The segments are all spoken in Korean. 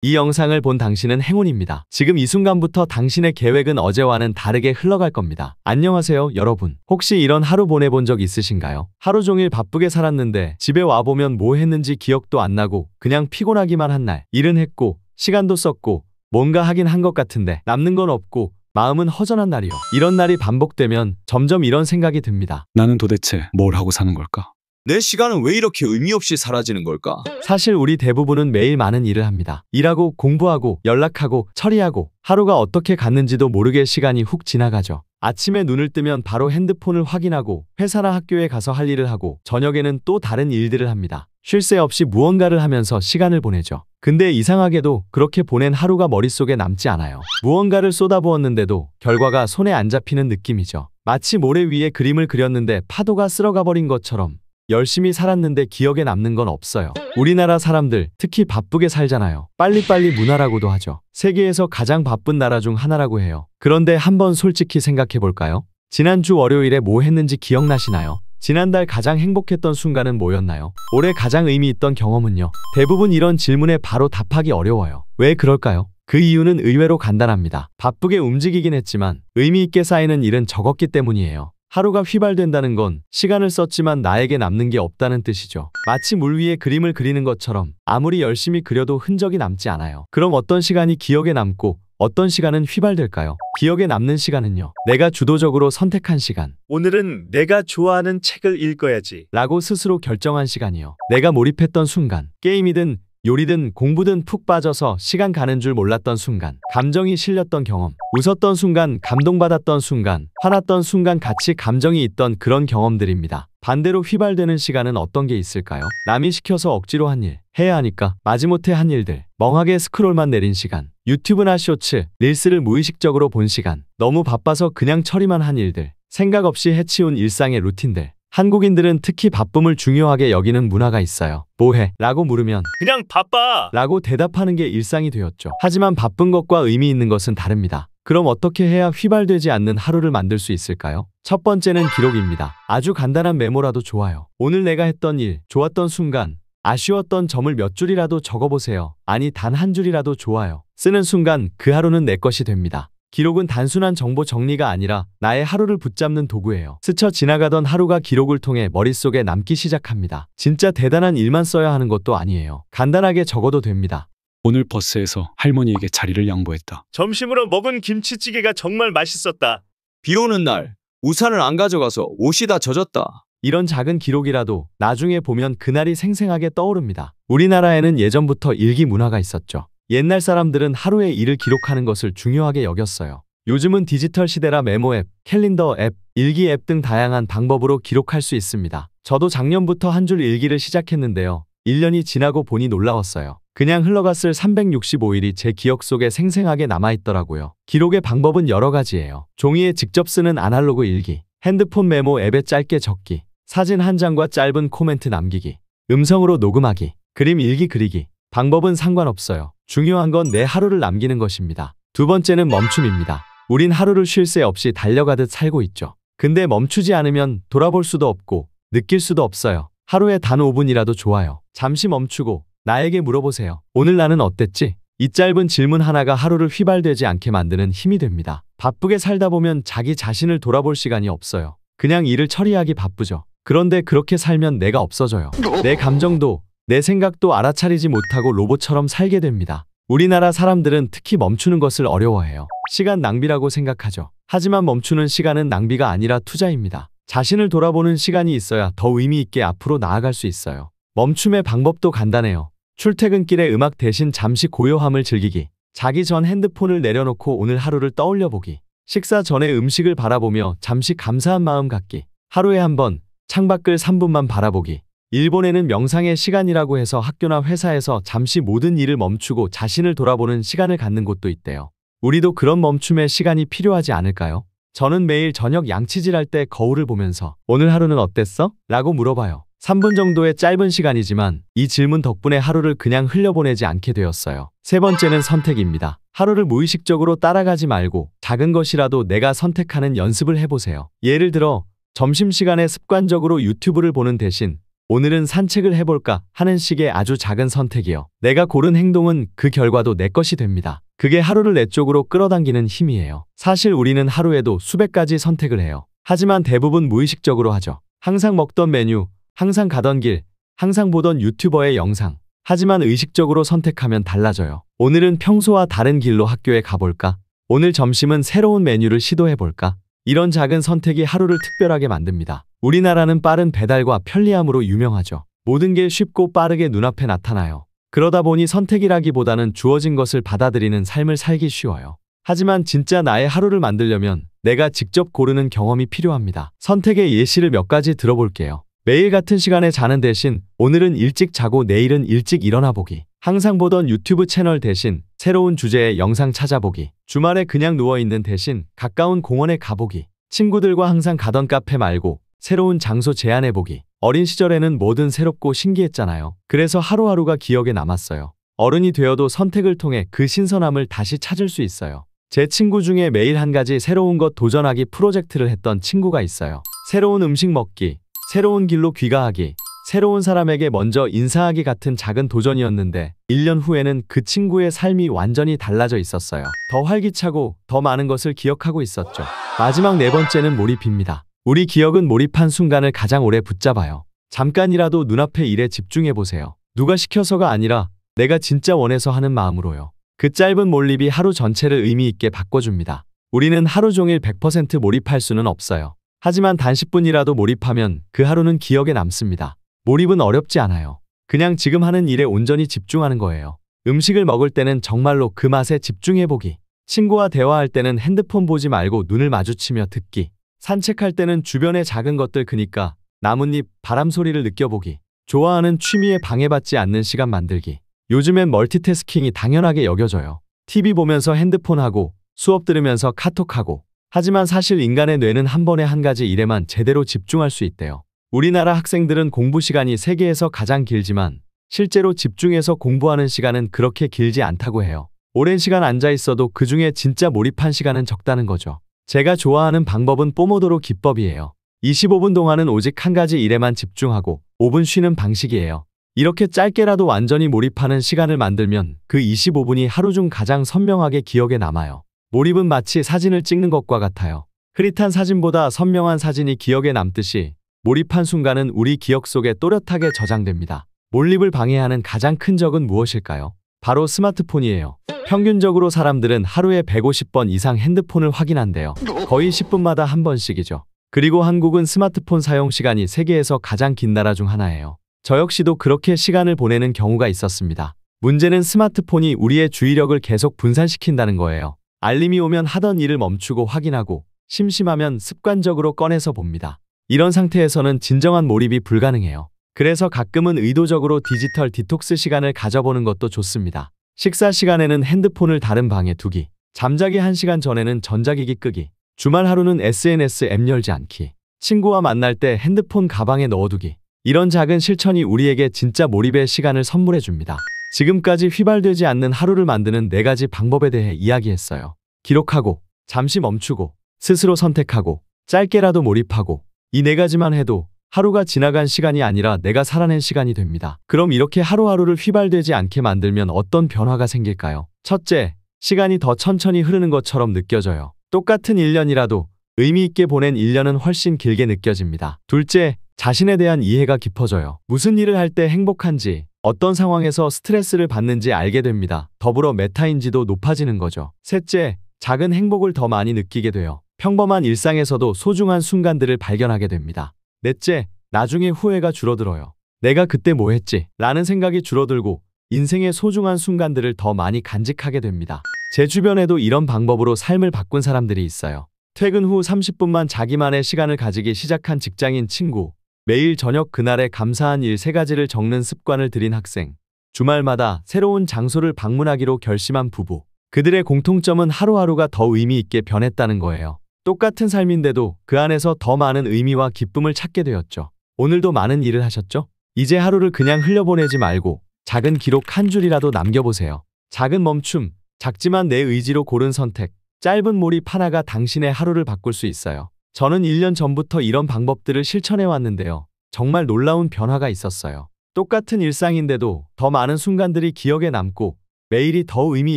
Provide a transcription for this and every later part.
이 영상을 본 당신은 행운입니다. 지금 이 순간부터 당신의 계획은 어제와는 다르게 흘러갈 겁니다. 안녕하세요, 여러분. 혹시 이런 하루 보내본 적 있으신가요? 하루 종일 바쁘게 살았는데 집에 와보면 뭐 했는지 기억도 안 나고 그냥 피곤하기만 한 날. 일은 했고 시간도 썼고 뭔가 하긴 한 것 같은데 남는 건 없고 마음은 허전한 날이요. 이런 날이 반복되면 점점 이런 생각이 듭니다. 나는 도대체 뭘 하고 사는 걸까? 내 시간은 왜 이렇게 의미 없이 사라지는 걸까? 사실 우리 대부분은 매일 많은 일을 합니다. 일하고 공부하고 연락하고 처리하고 하루가 어떻게 갔는지도 모르게 시간이 훅 지나가죠. 아침에 눈을 뜨면 바로 핸드폰을 확인하고 회사나 학교에 가서 할 일을 하고 저녁에는 또 다른 일들을 합니다. 쉴 새 없이 무언가를 하면서 시간을 보내죠. 근데 이상하게도 그렇게 보낸 하루가 머릿속에 남지 않아요. 무언가를 쏟아부었는데도 결과가 손에 안 잡히는 느낌이죠. 마치 모래 위에 그림을 그렸는데 파도가 쓸어가 버린 것처럼 열심히 살았는데 기억에 남는 건 없어요. 우리나라 사람들 특히 바쁘게 살잖아요. 빨리빨리 문화라고도 하죠. 세계에서 가장 바쁜 나라 중 하나라고 해요. 그런데 한번 솔직히 생각해 볼까요? 지난주 월요일에 뭐 했는지 기억나시나요? 지난달 가장 행복했던 순간은 뭐였나요? 올해 가장 의미 있던 경험은요? 대부분 이런 질문에 바로 답하기 어려워요. 왜 그럴까요? 그 이유는 의외로 간단합니다. 바쁘게 움직이긴 했지만 의미 있게 쌓이는 일은 적었기 때문이에요. 하루가 휘발된다는 건 시간을 썼지만 나에게 남는 게 없다는 뜻이죠. 마치 물 위에 그림을 그리는 것처럼 아무리 열심히 그려도 흔적이 남지 않아요. 그럼 어떤 시간이 기억에 남고 어떤 시간은 휘발될까요? 기억에 남는 시간은요. 내가 주도적으로 선택한 시간. 오늘은 내가 좋아하는 책을 읽어야지. 라고 스스로 결정한 시간이요. 내가 몰입했던 순간. 게임이든 요리든 공부든 푹 빠져서 시간 가는 줄 몰랐던 순간. 감정이 실렸던 경험. 웃었던 순간, 감동받았던 순간, 화났던 순간 같이 감정이 있던 그런 경험들입니다. 반대로 휘발되는 시간은 어떤 게 있을까요? 남이 시켜서 억지로 한 일, 해야 하니까 마지못해 한 일들, 멍하게 스크롤만 내린 시간, 유튜브나 쇼츠, 릴스를 무의식적으로 본 시간, 너무 바빠서 그냥 처리만 한 일들, 생각 없이 해치운 일상의 루틴들. 한국인들은 특히 바쁨을 중요하게 여기는 문화가 있어요. 뭐해? 라고 물으면 그냥 바빠! 라고 대답하는 게 일상이 되었죠. 하지만 바쁜 것과 의미 있는 것은 다릅니다. 그럼 어떻게 해야 휘발되지 않는 하루를 만들 수 있을까요? 첫 번째는 기록입니다. 아주 간단한 메모라도 좋아요. 오늘 내가 했던 일, 좋았던 순간, 아쉬웠던 점을 몇 줄이라도 적어보세요. 아니, 단 한 줄이라도 좋아요. 쓰는 순간 그 하루는 내 것이 됩니다. 기록은 단순한 정보 정리가 아니라 나의 하루를 붙잡는 도구예요. 스쳐 지나가던 하루가 기록을 통해 머릿속에 남기 시작합니다. 진짜 대단한 일만 써야 하는 것도 아니에요. 간단하게 적어도 됩니다. 오늘 버스에서 할머니에게 자리를 양보했다. 점심으로 먹은 김치찌개가 정말 맛있었다. 비 오는 날 우산을 안 가져가서 옷이 다 젖었다. 이런 작은 기록이라도 나중에 보면 그날이 생생하게 떠오릅니다. 우리나라에는 예전부터 일기 문화가 있었죠. 옛날 사람들은 하루의 일을 기록하는 것을 중요하게 여겼어요. 요즘은 디지털 시대라 메모 앱, 캘린더 앱, 일기 앱 등 다양한 방법으로 기록할 수 있습니다. 저도 작년부터 한 줄 일기를 시작했는데요. 1년이 지나고 보니 놀라웠어요. 그냥 흘러갔을 365일이 제 기억 속에 생생하게 남아있더라고요. 기록의 방법은 여러 가지예요. 종이에 직접 쓰는 아날로그 일기, 핸드폰 메모 앱에 짧게 적기, 사진 한 장과 짧은 코멘트 남기기, 음성으로 녹음하기, 그림 일기 그리기. 방법은 상관없어요. 중요한 건 내 하루를 남기는 것입니다. 두 번째는 멈춤입니다. 우린 하루를 쉴 새 없이 달려가듯 살고 있죠. 근데 멈추지 않으면 돌아볼 수도 없고 느낄 수도 없어요. 하루에 단 5분이라도 좋아요. 잠시 멈추고 나에게 물어보세요. 오늘 나는 어땠지? 이 짧은 질문 하나가 하루를 휘발되지 않게 만드는 힘이 됩니다. 바쁘게 살다 보면 자기 자신을 돌아볼 시간이 없어요. 그냥 일을 처리하기 바쁘죠. 그런데 그렇게 살면 내가 없어져요. 내 감정도 내 생각도 알아차리지 못하고 로봇처럼 살게 됩니다. 우리나라 사람들은 특히 멈추는 것을 어려워해요. 시간 낭비라고 생각하죠. 하지만 멈추는 시간은 낭비가 아니라 투자입니다. 자신을 돌아보는 시간이 있어야 더 의미 있게 앞으로 나아갈 수 있어요. 멈춤의 방법도 간단해요. 출퇴근길에 음악 대신 잠시 고요함을 즐기기. 자기 전 핸드폰을 내려놓고 오늘 하루를 떠올려 보기. 식사 전에 음식을 바라보며 잠시 감사한 마음 갖기. 하루에 한 번 창밖을 3분만 바라보기. 일본에는 명상의 시간이라고 해서 학교나 회사에서 잠시 모든 일을 멈추고 자신을 돌아보는 시간을 갖는 곳도 있대요. 우리도 그런 멈춤의 시간이 필요하지 않을까요? 저는 매일 저녁 양치질할 때 거울을 보면서 오늘 하루는 어땠어? 라고 물어봐요. 3분 정도의 짧은 시간이지만 이 질문 덕분에 하루를 그냥 흘려보내지 않게 되었어요. 세 번째는 선택입니다. 하루를 무의식적으로 따라가지 말고 작은 것이라도 내가 선택하는 연습을 해보세요. 예를 들어 점심시간에 습관적으로 유튜브를 보는 대신 오늘은 산책을 해볼까 하는 식의 아주 작은 선택이요. 내가 고른 행동은 그 결과도 내 것이 됩니다. 그게 하루를 내 쪽으로 끌어당기는 힘이에요. 사실 우리는 하루에도 수백 가지 선택을 해요. 하지만 대부분 무의식적으로 하죠. 항상 먹던 메뉴, 항상 가던 길, 항상 보던 유튜버의 영상. 하지만 의식적으로 선택하면 달라져요. 오늘은 평소와 다른 길로 학교에 가볼까? 오늘 점심은 새로운 메뉴를 시도해볼까? 이런 작은 선택이 하루를 특별하게 만듭니다. 우리나라는 빠른 배달과 편리함으로 유명하죠. 모든 게 쉽고 빠르게 눈앞에 나타나요. 그러다 보니 선택이라기보다는 주어진 것을 받아들이는 삶을 살기 쉬워요. 하지만 진짜 나의 하루를 만들려면 내가 직접 고르는 경험이 필요합니다. 선택의 예시를 몇 가지 들어볼게요. 매일 같은 시간에 자는 대신 오늘은 일찍 자고 내일은 일찍 일어나 보기. 항상 보던 유튜브 채널 대신 새로운 주제의 영상 찾아보기. 주말에 그냥 누워있는 대신 가까운 공원에 가보기. 친구들과 항상 가던 카페 말고 새로운 장소 제안해보기. 어린 시절에는 뭐든 새롭고 신기했잖아요. 그래서 하루하루가 기억에 남았어요. 어른이 되어도 선택을 통해 그 신선함을 다시 찾을 수 있어요. 제 친구 중에 매일 한 가지 새로운 것 도전하기 프로젝트를 했던 친구가 있어요. 새로운 음식 먹기, 새로운 길로 귀가하기, 새로운 사람에게 먼저 인사하기 같은 작은 도전이었는데 1년 후에는 그 친구의 삶이 완전히 달라져 있었어요. 더 활기차고 더 많은 것을 기억하고 있었죠. 마지막 네 번째는 몰입입니다. 우리 기억은 몰입한 순간을 가장 오래 붙잡아요. 잠깐이라도 눈앞의 일에 집중해보세요. 누가 시켜서가 아니라 내가 진짜 원해서 하는 마음으로요. 그 짧은 몰입이 하루 전체를 의미 있게 바꿔줍니다. 우리는 하루 종일 100% 몰입할 수는 없어요. 하지만 단 10분이라도 몰입하면 그 하루는 기억에 남습니다. 몰입은 어렵지 않아요. 그냥 지금 하는 일에 온전히 집중하는 거예요. 음식을 먹을 때는 정말로 그 맛에 집중해보기. 친구와 대화할 때는 핸드폰 보지 말고 눈을 마주치며 듣기. 산책할 때는 주변의 작은 것들 그니까 나뭇잎, 바람 소리를 느껴보기. 좋아하는 취미에 방해받지 않는 시간 만들기. 요즘엔 멀티태스킹이 당연하게 여겨져요. TV 보면서 핸드폰하고 수업 들으면서 카톡하고. 하지만 사실 인간의 뇌는 한 번에 한 가지 일에만 제대로 집중할 수 있대요. 우리나라 학생들은 공부 시간이 세계에서 가장 길지만 실제로 집중해서 공부하는 시간은 그렇게 길지 않다고 해요. 오랜 시간 앉아 있어도 그 중에 진짜 몰입한 시간은 적다는 거죠. 제가 좋아하는 방법은 포모도로 기법이에요. 25분 동안은 오직 한 가지 일에만 집중하고 5분 쉬는 방식이에요. 이렇게 짧게라도 완전히 몰입하는 시간을 만들면 그 25분이 하루 중 가장 선명하게 기억에 남아요. 몰입은 마치 사진을 찍는 것과 같아요. 흐릿한 사진보다 선명한 사진이 기억에 남듯이 몰입한 순간은 우리 기억 속에 또렷하게 저장됩니다. 몰입을 방해하는 가장 큰 적은 무엇일까요? 바로 스마트폰이에요. 평균적으로 사람들은 하루에 150번 이상 핸드폰을 확인한대요. 거의 10분마다 한 번씩이죠. 그리고 한국은 스마트폰 사용 시간이 세계에서 가장 긴 나라 중 하나예요. 저 역시도 그렇게 시간을 보내는 경우가 있었습니다. 문제는 스마트폰이 우리의 주의력을 계속 분산시킨다는 거예요. 알림이 오면 하던 일을 멈추고 확인하고 심심하면 습관적으로 꺼내서 봅니다. 이런 상태에서는 진정한 몰입이 불가능해요. 그래서 가끔은 의도적으로 디지털 디톡스 시간을 가져보는 것도 좋습니다. 식사 시간에는 핸드폰을 다른 방에 두기, 잠자기 1시간 전에는 전자기기 끄기, 주말 하루는 SNS 앱 열지 않기, 친구와 만날 때 핸드폰 가방에 넣어두기. 이런 작은 실천이 우리에게 진짜 몰입의 시간을 선물해 줍니다. 지금까지 휘발되지 않는 하루를 만드는 4가지 방법에 대해 이야기했어요. 기록하고, 잠시 멈추고, 스스로 선택하고, 짧게라도 몰입하고. 이 4가지만 해도 하루가 지나간 시간이 아니라 내가 살아낸 시간이 됩니다. 그럼 이렇게 하루하루를 휘발되지 않게 만들면 어떤 변화가 생길까요? 첫째, 시간이 더 천천히 흐르는 것처럼 느껴져요. 똑같은 1년이라도 의미 있게 보낸 1년은 훨씬 길게 느껴집니다. 둘째, 자신에 대한 이해가 깊어져요. 무슨 일을 할 때 행복한지, 어떤 상황에서 스트레스를 받는지 알게 됩니다. 더불어 메타인지도 높아지는 거죠. 셋째, 작은 행복을 더 많이 느끼게 돼요. 평범한 일상에서도 소중한 순간들을 발견하게 됩니다. 넷째, 나중에 후회가 줄어들어요. 내가 그때 뭐 했지? 라는 생각이 줄어들고 인생의 소중한 순간들을 더 많이 간직하게 됩니다. 제 주변에도 이런 방법으로 삶을 바꾼 사람들이 있어요. 퇴근 후 30분만 자기만의 시간을 가지기 시작한 직장인 친구, 매일 저녁 그날에 감사한 일 3가지를 적는 습관을 들인 학생, 주말마다 새로운 장소를 방문하기로 결심한 부부. 그들의 공통점은 하루하루가 더 의미 있게 변했다는 거예요. 똑같은 삶인데도 그 안에서 더 많은 의미와 기쁨을 찾게 되었죠. 오늘도 많은 일을 하셨죠? 이제 하루를 그냥 흘려보내지 말고 작은 기록 한 줄이라도 남겨보세요. 작은 멈춤, 작지만 내 의지로 고른 선택, 짧은 몰입 하나가 당신의 하루를 바꿀 수 있어요. 저는 1년 전부터 이런 방법들을 실천해 왔는데요. 정말 놀라운 변화가 있었어요. 똑같은 일상인데도 더 많은 순간들이 기억에 남고 매일이 더 의미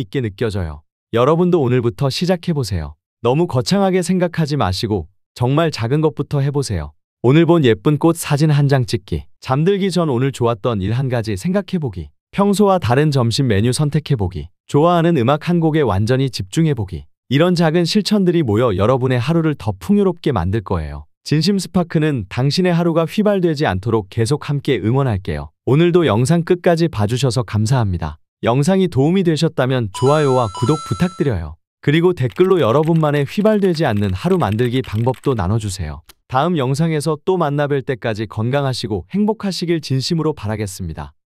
있게 느껴져요. 여러분도 오늘부터 시작해보세요. 너무 거창하게 생각하지 마시고 정말 작은 것부터 해보세요. 오늘 본 예쁜 꽃 사진 한 장 찍기. 잠들기 전 오늘 좋았던 일 한 가지 생각해보기. 평소와 다른 점심 메뉴 선택해보기. 좋아하는 음악 한 곡에 완전히 집중해보기. 이런 작은 실천들이 모여 여러분의 하루를 더 풍요롭게 만들 거예요. 진심 스파크는 당신의 하루가 휘발되지 않도록 계속 함께 응원할게요. 오늘도 영상 끝까지 봐주셔서 감사합니다. 영상이 도움이 되셨다면 좋아요와 구독 부탁드려요. 그리고 댓글로 여러분만의 휘발되지 않는 하루 만들기 방법도 나눠주세요. 다음 영상에서 또 만나뵐 때까지 건강하시고 행복하시길 진심으로 바라겠습니다.